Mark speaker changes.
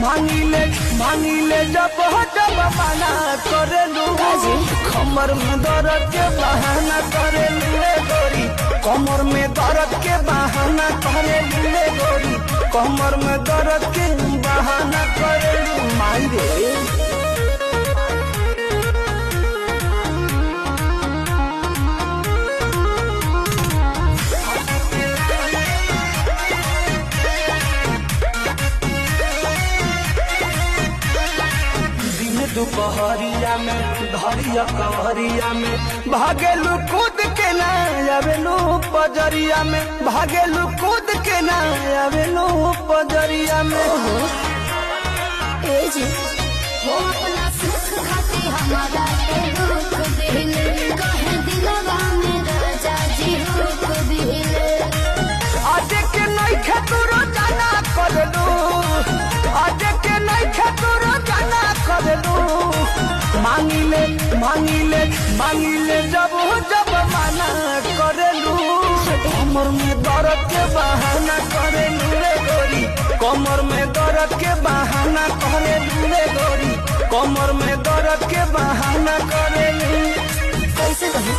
Speaker 1: मांगिले जब जब मना करेलू कमर में दर्द के बहाना करेलू गोरी कमर में दर्द के बहाना करेलू गोरी कमर में दर्द के बहाना करेलू माई रे। दोपहरिया में धरिया कवरिया में भागेलू कूद के ना आवेलू पजरिया में भागेलू कूद के ना आवेलू पजरिया में
Speaker 2: ए जी हो अपना सुख खाती हमारा के दुख दिले कहे दिलवा में राजा जी रुक दिले
Speaker 1: आज के नहीं खेतुरो जाना करलू आज के नहीं खेतुरो जाना करलू मांगिले जब जब मना करेलू कमर में दर्द के बहाना करेलू रे गोरी कमर में दर्द के बहाना करेलू रे गोरी कमर में दर्द के बहाना करेलू।
Speaker 2: कैसे कहे